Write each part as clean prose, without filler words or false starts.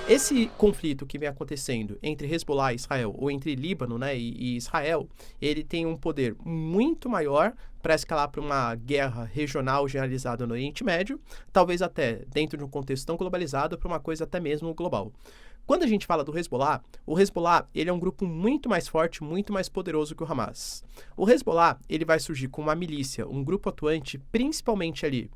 Esse conflito que vem acontecendo entre Hezbollah e Israel, ou entre Líbano, né, e Israel, ele tem um poder muito maior para escalar para uma guerra regional generalizada no Oriente Médio, talvez até dentro de um contexto tão globalizado, para uma coisa até mesmo global. Quando a gente fala do Hezbollah, o Hezbollah ele é um grupo muito mais forte, muito mais poderoso que o Hamas. O Hezbollah ele vai surgir com uma milícia, um grupo atuante, principalmente ali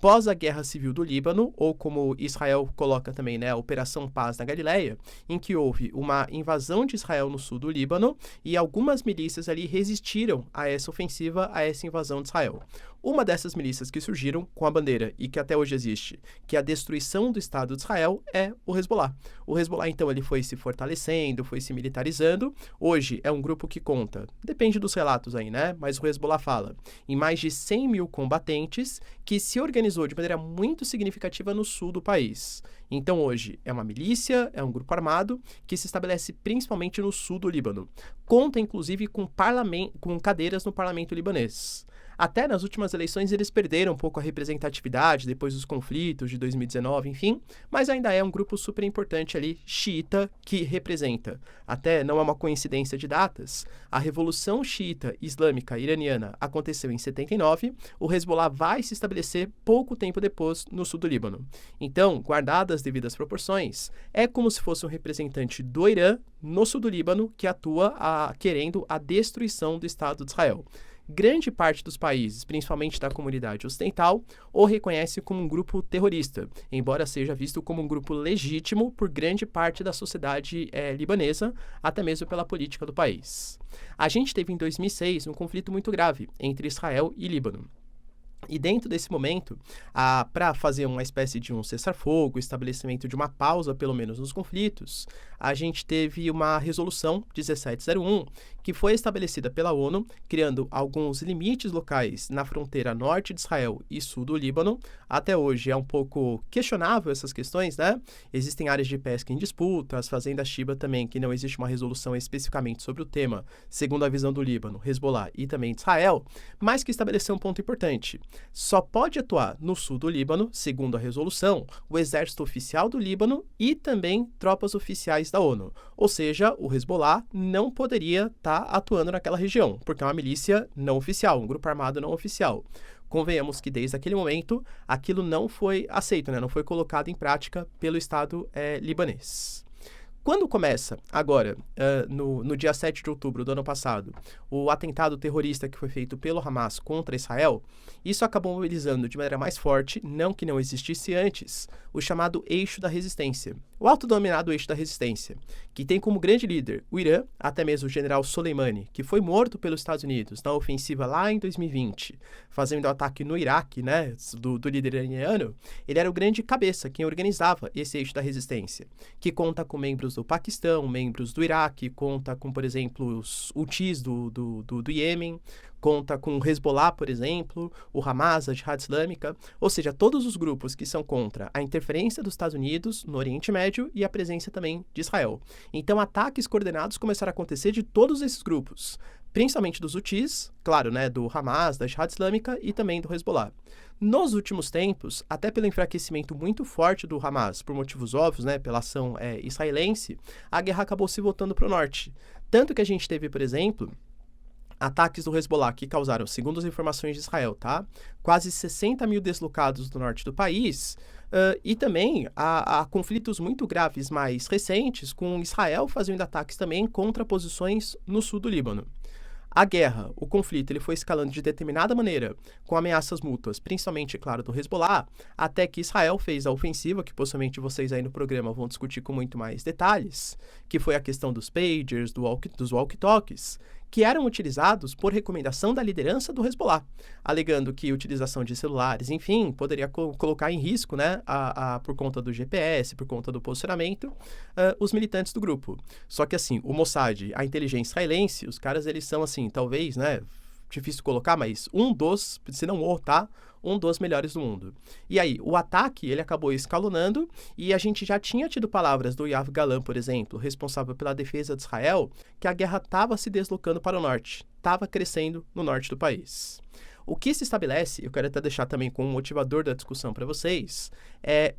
pós a Guerra Civil do Líbano, ou como Israel coloca também, né, a Operação Paz na Galileia, em que houve uma invasão de Israel no sul do Líbano e algumas milícias ali resistiram a essa ofensiva, a essa invasão de Israel. Uma dessas milícias que surgiram com a bandeira e que até hoje existe, que é a destruição do Estado de Israel, é o Hezbollah. O Hezbollah, então, ele foi se fortalecendo, foi se militarizando. Hoje é um grupo que conta, depende dos relatos aí, né? Mas o Hezbollah fala em mais de 100 mil combatentes que se organizou de maneira muito significativa no sul do país. Então, hoje, é uma milícia, é um grupo armado que se estabelece principalmente no sul do Líbano. Conta, inclusive, com cadeiras no parlamento libanês. Até nas últimas eleições eles perderam um pouco a representatividade depois dos conflitos de 2019, enfim, mas ainda é um grupo super importante ali, xiita, que representa. Até não é uma coincidência de datas, a Revolução Xiita Islâmica Iraniana aconteceu em 79, o Hezbollah vai se estabelecer pouco tempo depois no sul do Líbano. Então, guardadas as devidas proporções, é como se fosse um representante do Irã no sul do Líbano que atua querendo a destruição do Estado de Israel. Grande parte dos países, principalmente da comunidade ocidental, o reconhece como um grupo terrorista, embora seja visto como um grupo legítimo por grande parte da sociedade libanesa, até mesmo pela política do país. A gente teve em 2006 um conflito muito grave entre Israel e Líbano. E dentro desse momento, para fazer uma espécie de um cessar-fogo, estabelecimento de uma pausa, pelo menos, nos conflitos, a gente teve uma resolução 1701, que foi estabelecida pela ONU, criando alguns limites locais na fronteira norte de Israel e sul do Líbano. Até hoje é um pouco questionável essas questões, né? Existem áreas de pesca em disputa, as fazendas Shiba também, que não existe uma resolução especificamente sobre o tema, segundo a visão do Líbano, Hezbollah e também de Israel, mas que estabeleceu um ponto importante. Só pode atuar no sul do Líbano, segundo a resolução, o exército oficial do Líbano e também tropas oficiais da ONU. Ou seja, o Hezbollah não poderia estar atuando naquela região, porque é uma milícia não oficial, um grupo armado não oficial. Convenhamos que desde aquele momento aquilo não foi aceito, né? Não foi colocado em prática pelo Estado libanês. Quando começa, agora, no dia 7 de outubro do ano passado, o atentado terrorista que foi feito pelo Hamas contra Israel, isso acabou mobilizando de maneira mais forte, não que não existisse antes, o chamado Eixo da Resistência. O autodenominado Eixo da Resistência, que tem como grande líder o Irã, até mesmo o general Soleimani, que foi morto pelos Estados Unidos na ofensiva lá em 2020, fazendo o ataque no Iraque, né, do líder iraniano. Ele era o grande cabeça, quem organizava esse Eixo da Resistência, que conta com membros do Paquistão, membros do Iraque, conta com, por exemplo, os Houthis do Iêmen, conta com o Hezbollah, por exemplo, o Hamas, a Jihad Islâmica, ou seja, todos os grupos que são contra a interferência dos Estados Unidos no Oriente Médio e a presença também de Israel. Então, ataques coordenados começaram a acontecer de todos esses grupos, principalmente dos Houthis, claro, né, do Hamas, da Jihad Islâmica e também do Hezbollah. Nos últimos tempos, até pelo enfraquecimento muito forte do Hamas, por motivos óbvios, né, pela ação israelense, a guerra acabou se voltando para o norte. Tanto que a gente teve, por exemplo, ataques do Hezbollah que causaram, segundo as informações de Israel, tá? Quase 60 mil deslocados do norte do país, e também há conflitos muito graves mais recentes, com Israel fazendo ataques também contra posições no sul do Líbano. A guerra, o conflito, ele foi escalando de determinada maneira, com ameaças mútuas, principalmente, claro, do Hezbollah, até que Israel fez a ofensiva, que possivelmente vocês aí no programa vão discutir com muito mais detalhes, que foi a questão dos pagers, dos walkie-talkies, que eram utilizados por recomendação da liderança do Hezbollah, alegando que a utilização de celulares, enfim, poderia colocar em risco, né, por conta do GPS, por conta do posicionamento, os militantes do grupo. Só que, assim, o Mossad, a inteligência israelense, os caras, eles são, assim, talvez, né, difícil colocar, mas um dos, se não o, tá? Um dos melhores do mundo. E aí, o ataque, ele acabou escalonando e a gente já tinha tido palavras do Yoav Galan, por exemplo, responsável pela defesa de Israel, que a guerra estava se deslocando para o norte, estava crescendo no norte do país. O que se estabelece, eu quero até deixar também como motivador da discussão para vocês,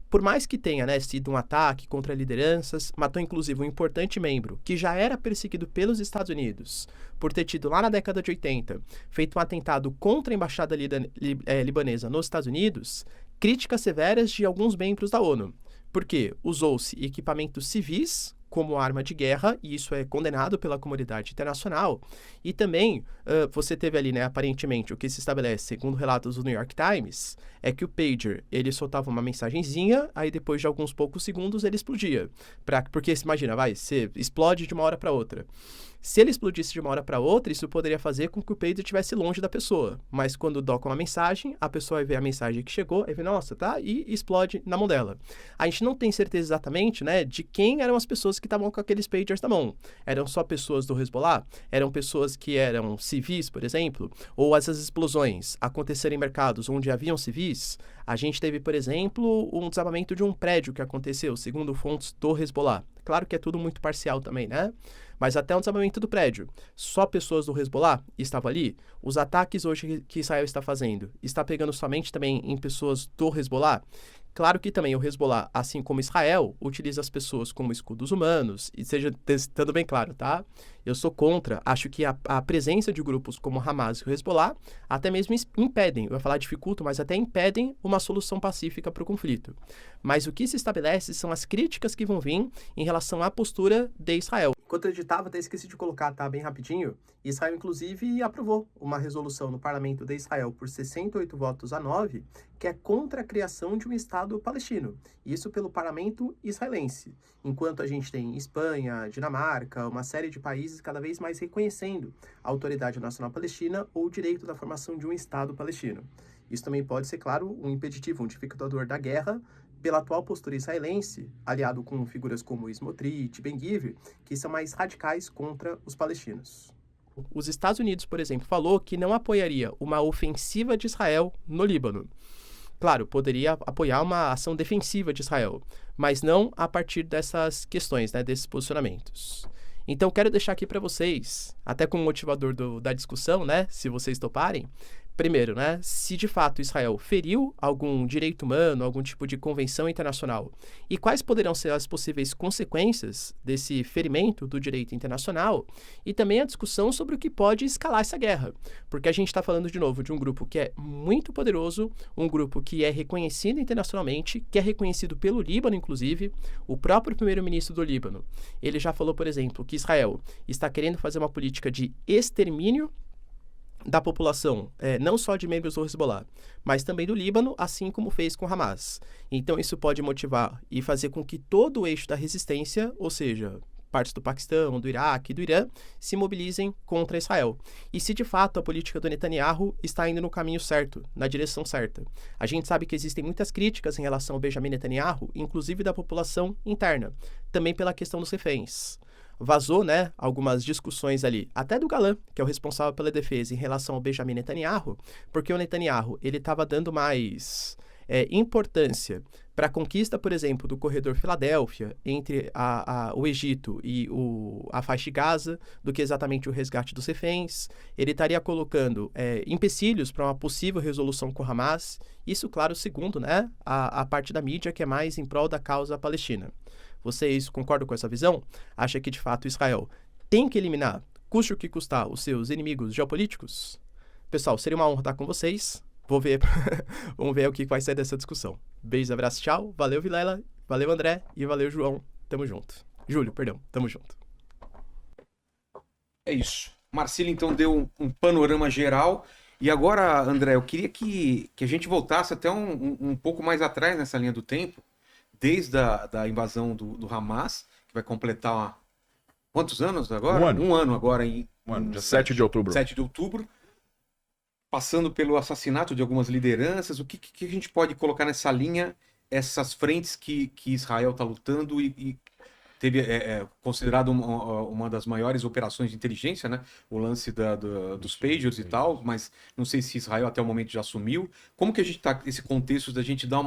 por mais que tenha, né, sido um ataque contra lideranças, matou inclusive um importante membro que já era perseguido pelos Estados Unidos por ter tido lá na década de 80 feito um atentado contra a embaixada libanesa nos Estados Unidos, críticas severas de alguns membros da ONU. Porque usou-se equipamentos civis como arma de guerra, e isso é condenado pela comunidade internacional. E também, você teve ali, né, aparentemente, o que se estabelece, segundo relatos do New York Times, é que o pager, ele soltava uma mensagenzinha, aí depois de alguns poucos segundos ele explodia. Porque, imagina, você explode de uma hora para outra. Se ele explodisse de uma hora para outra, isso poderia fazer com que o pager estivesse longe da pessoa. Mas quando doca uma mensagem, a pessoa vai ver a mensagem que chegou, e vê, nossa, tá? E explode na mão dela. A gente não tem certeza exatamente, né, de quem eram as pessoas que estavam com aqueles pagers na mão. Eram só pessoas do Hezbollah? Eram pessoas que eram civis, por exemplo? Ou essas explosões aconteceram em mercados onde haviam civis? A gente teve, por exemplo, um desabamento de um prédio que aconteceu, segundo fontes do Hezbollah. Claro que é tudo muito parcial também, né? Mas até um desabamento do prédio. Só pessoas do Hezbollah estavam ali? Os ataques hoje que Israel está fazendo, está pegando somente também em pessoas do Hezbollah? Claro que também o Hezbollah, assim como Israel, utiliza as pessoas como escudos humanos, e seja estando bem claro, tá? Eu sou contra, acho que a presença de grupos como Hamas e o Hezbollah até mesmo impedem, eu ia falar dificultam, mas até impedem uma solução pacífica para o conflito. Mas o que se estabelece são as críticas que vão vir em relação à postura de Israel. Enquanto eu editava, até esqueci de colocar, tá? Bem rapidinho. Israel, inclusive, aprovou uma resolução no parlamento de Israel por 68 votos a 9, que é contra a criação de um Estado palestino. Isso pelo parlamento israelense. Enquanto a gente tem Espanha, Dinamarca, uma série de países cada vez mais reconhecendo a Autoridade Nacional Palestina ou o direito da formação de um Estado palestino. Isso também pode ser, claro, um impeditivo, um dificultador da guerra, pela atual postura israelense, aliado com figuras como Smotrich, Ben-Gvir, que são mais radicais contra os palestinos. Os Estados Unidos, por exemplo, falou que não apoiaria uma ofensiva de Israel no Líbano. Claro, poderia apoiar uma ação defensiva de Israel, mas não a partir dessas questões, né, desses posicionamentos. Então, quero deixar aqui para vocês, até como motivador da discussão, né, se vocês toparem, primeiro, né, se de fato Israel feriu algum direito humano, algum tipo de convenção internacional, e quais poderão ser as possíveis consequências desse ferimento do direito internacional, e também a discussão sobre o que pode escalar essa guerra, porque a gente está falando de novo de um grupo que é muito poderoso, um grupo que é reconhecido internacionalmente, que é reconhecido pelo Líbano, inclusive, o próprio primeiro-ministro do Líbano, ele já falou, por exemplo, que Israel está querendo fazer uma política de extermínio da população, não só de membros do Hezbollah, mas também do Líbano, assim como fez com Hamas. Então isso pode motivar e fazer com que todo o eixo da resistência, ou seja, partes do Paquistão, do Iraque e do Irã, se mobilizem contra Israel. E se de fato a política do Netanyahu está indo no caminho certo, na direção certa. A gente sabe que existem muitas críticas em relação ao Benjamin Netanyahu, inclusive da população interna, também pela questão dos reféns. Vazou, né, algumas discussões ali, até do Galã, que é o responsável pela defesa em relação ao Benjamin Netanyahu, porque o Netanyahu, ele estava dando mais importância para a conquista, por exemplo, do corredor Filadélfia entre o Egito e a faixa de Gaza, do que exatamente o resgate dos reféns. Ele estaria colocando empecilhos para uma possível resolução com Hamas. Isso, claro, segundo, né, a parte da mídia que é mais em prol da causa palestina. Vocês concordam com essa visão? Acha que, de fato, Israel tem que eliminar, custe o que custar, os seus inimigos geopolíticos? Pessoal, seria uma honra estar com vocês. Vamos ver o que vai sair dessa discussão. Beijo, abraço, tchau. Valeu, Vilela. Valeu, André. E valeu, João. Tamo junto. Júlio, perdão. Tamo junto. É isso. Marcílio, então, deu um panorama geral. E agora, André, eu queria que a gente voltasse até um pouco mais atrás nessa linha do tempo, desde a invasão do Hamas, que vai completar quantos anos agora? Um ano agora, dia 7 de outubro. 7 de outubro. Passando pelo assassinato de algumas lideranças, o que a gente pode colocar nessa linha, essas frentes que Israel está lutando e teve considerado uma das maiores operações de inteligência, né? O lance dos pagers e tal, mas não sei se Israel até o momento já assumiu. Como que a gente está nesse contexto da gente dar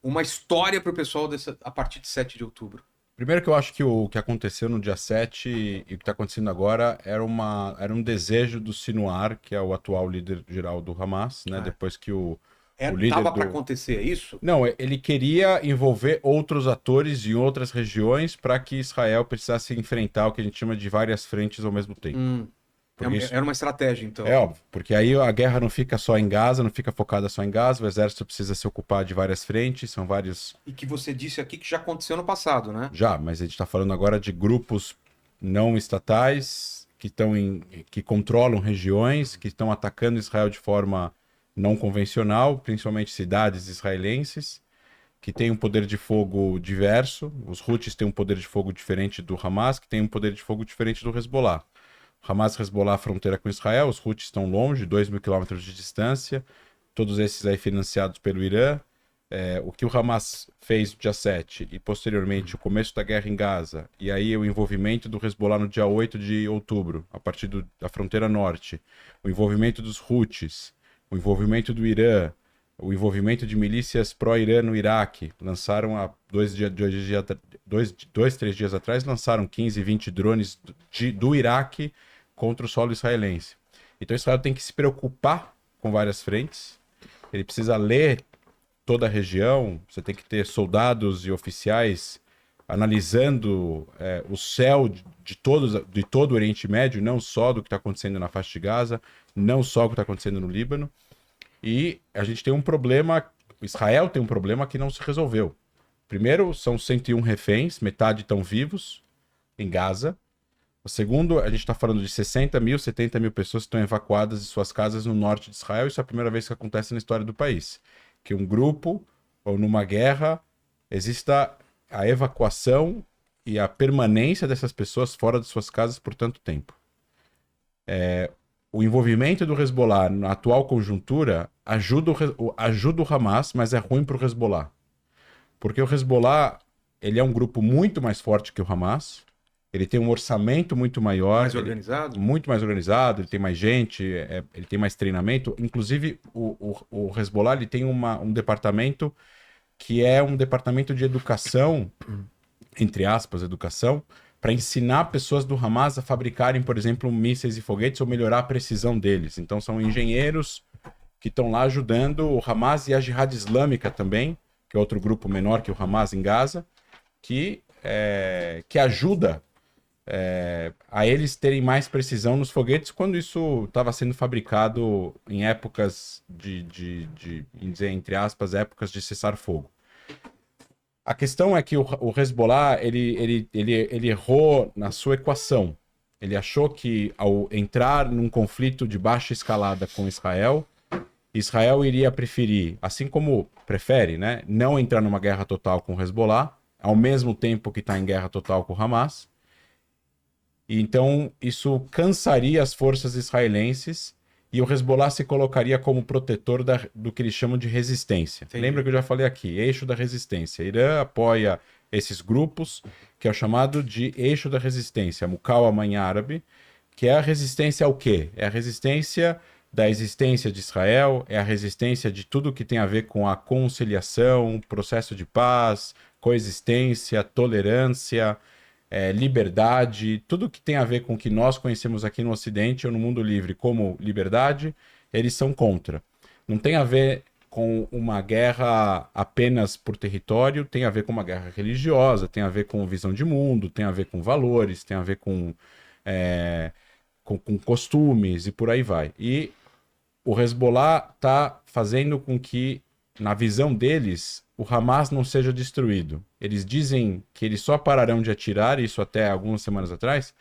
uma história para o pessoal a partir de 7 de outubro? Primeiro que eu acho que o que aconteceu no dia 7 e o que está acontecendo agora era um desejo do Sinwar, que é o atual líder geral do Hamas, né? Depois que o líder Tava para do... acontecer, é isso? Não, ele queria envolver outros atores em outras regiões para que Israel precisasse enfrentar o que a gente chama de várias frentes ao mesmo tempo. Porque isso... Era uma estratégia, então. É óbvio, porque aí a guerra não fica só em Gaza, não fica focada só em Gaza, o exército precisa se ocupar de várias frentes, são vários... E que você disse aqui que já aconteceu no passado, né? Já, mas a gente está falando agora de grupos não estatais que controlam regiões, que estão atacando Israel de forma não convencional, principalmente cidades israelenses, que têm um poder de fogo diverso. Os Houthis têm um poder de fogo diferente do Hamas, que tem um poder de fogo diferente do Hezbollah. O Hamas e Hezbollah fronteira com Israel, os Houthis estão longe, 2.000 quilômetros de distância, todos esses aí financiados pelo Irã. O que o Hamas fez no dia 7 e posteriormente o começo da guerra em Gaza, e aí o envolvimento do Hezbollah no dia 8 de outubro, a partir da fronteira norte, o envolvimento dos Houthis, o envolvimento do Irã, o envolvimento de milícias pró-Irã no Iraque, lançaram há 3 dias atrás, lançaram 15, 20 drones do Iraque contra o solo israelense. Então Israel tem que se preocupar com várias frentes, ele precisa ler toda a região, você tem que ter soldados e oficiais analisando o céu de todo o Oriente Médio, não só do que está acontecendo na faixa de Gaza, não só o que está acontecendo no Líbano. E a gente tem um problema, Israel tem um problema que não se resolveu. Primeiro, são 101 reféns, metade estão vivos em Gaza. O segundo, a gente está falando de 60 mil, 70 mil pessoas que estão evacuadas de suas casas no norte de Israel. Isso é a primeira vez que acontece na história do país. Que um grupo, ou numa guerra, exista a evacuação e a permanência dessas pessoas fora de suas casas por tanto tempo. O envolvimento do Hezbollah na atual conjuntura ajuda o Hamas, mas é ruim para o Hezbollah. Porque o Hezbollah ele é um grupo muito mais forte que o Hamas, ele tem um orçamento muito maior. Mais organizado? Muito mais organizado, ele tem mais gente, ele tem mais treinamento. Inclusive, o Hezbollah ele tem um departamento que é um departamento de educação, entre aspas, educação, para ensinar pessoas do Hamas a fabricarem, por exemplo, mísseis e foguetes ou melhorar a precisão deles. Então, são engenheiros que estão lá ajudando o Hamas e a Jihad Islâmica também, que é outro grupo menor que o Hamas em Gaza, que ajuda a eles terem mais precisão nos foguetes quando isso estava sendo fabricado em épocas dizer, entre aspas, épocas de cessar-fogo. A questão é que o Hezbollah ele errou na sua equação. Ele achou que ao entrar num conflito de baixa escalada com Israel iria preferir, assim como prefere, né, não entrar numa guerra total com o Hezbollah, ao mesmo tempo que está em guerra total com o Hamas. Então, isso cansaria as forças israelenses e o Hezbollah se colocaria como protetor do que eles chamam de resistência. Entendi. Lembra que eu já falei aqui, eixo da resistência. Irã apoia esses grupos, que é o chamado de eixo da resistência, Muqawama em árabe, que é a resistência ao quê? É a resistência da existência de Israel, é a resistência de tudo que tem a ver com a conciliação, processo de paz, coexistência, tolerância, liberdade, tudo que tem a ver com o que nós conhecemos aqui no Ocidente ou no mundo livre como liberdade, eles são contra. Não tem a ver com uma guerra apenas por território, tem a ver com uma guerra religiosa, tem a ver com visão de mundo, tem a ver com valores, tem a ver com costumes e por aí vai. E o Hezbollah está fazendo com que, na visão deles, o Hamas não seja destruído. Eles dizem que eles só pararão de atirar, isso até algumas semanas atrás,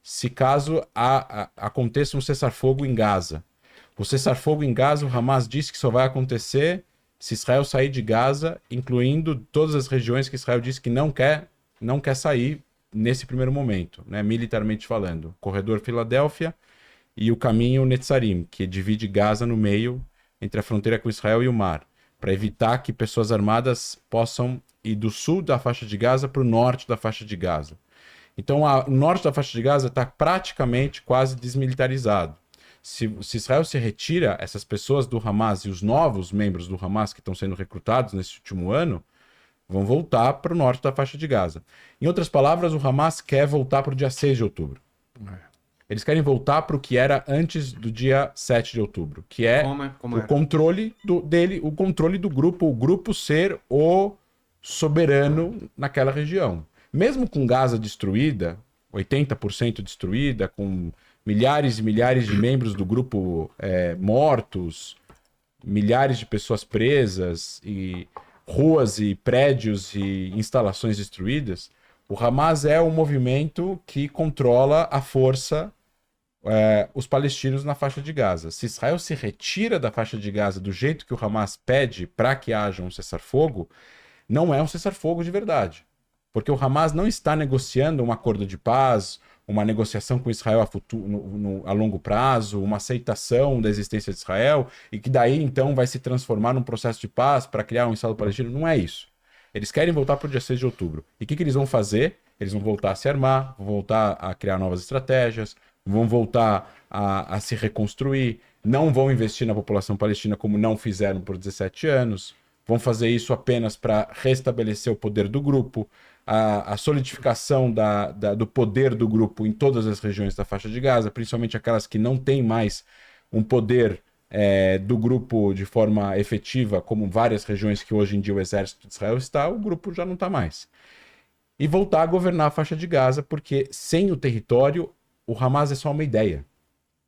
se caso aconteça um cessar-fogo em Gaza. O cessar-fogo em Gaza, o Hamas disse que só vai acontecer se Israel sair de Gaza, incluindo todas as regiões que Israel disse que não quer sair nesse primeiro momento, né, militarmente falando. Corredor Filadélfia e o caminho Netzarim, que divide Gaza no meio entre a fronteira com Israel e o mar, para evitar que pessoas armadas possam ir do sul da faixa de Gaza para o norte da faixa de Gaza. Então, o norte da faixa de Gaza está praticamente quase desmilitarizado. Se Israel se retira, essas pessoas do Hamas e os novos membros do Hamas que estão sendo recrutados nesse último ano vão voltar para o norte da faixa de Gaza. Em outras palavras, o Hamas quer voltar para o dia 6 de outubro. Eles querem voltar para o que era antes do dia 7 de outubro, que é Como o controle o controle do grupo, o grupo ser o soberano naquela região. Mesmo com Gaza destruída, 80% destruída, com milhares e milhares de membros do grupo mortos, milhares de pessoas presas, e ruas e prédios e instalações destruídas, o Hamas é o movimento que controla a força os palestinos na faixa de Gaza. Se Israel se retira da faixa de Gaza do jeito que o Hamas pede para que haja um cessar-fogo, não é um cessar-fogo de verdade. Porque o Hamas não está negociando um acordo de paz, uma negociação com Israel a longo prazo, uma aceitação da existência de Israel, e que daí então vai se transformar num processo de paz para criar um Estado palestino. Não é isso. Eles querem voltar para o dia 6 de outubro. E o que eles vão fazer? Eles vão voltar a se armar, vão voltar a criar novas estratégias, vão voltar a se reconstruir, não vão investir na população palestina como não fizeram por 17 anos, vão fazer isso apenas para restabelecer o poder do grupo, a solidificação do poder do grupo em todas as regiões da faixa de Gaza, principalmente aquelas que não têm mais um poder do grupo de forma efetiva, como várias regiões que hoje em dia o exército de Israel está, o grupo já não está mais. E voltar a governar a faixa de Gaza, porque sem o território, o Hamas é só uma ideia.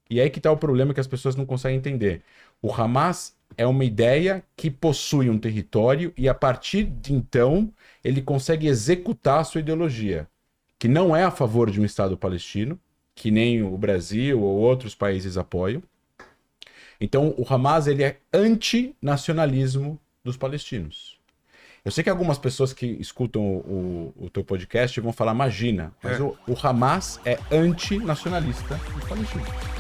E aí que está o problema que as pessoas não conseguem entender. O Hamas é uma ideia que possui um território e a partir de então ele consegue executar a sua ideologia, que não é a favor de um Estado palestino, que nem o Brasil ou outros países apoiam. Então o Hamas ele é antinacionalismo dos palestinos. Eu sei que algumas pessoas que escutam o teu podcast vão falar, imagina, mas o Hamas é antinacionalista dos palestinos.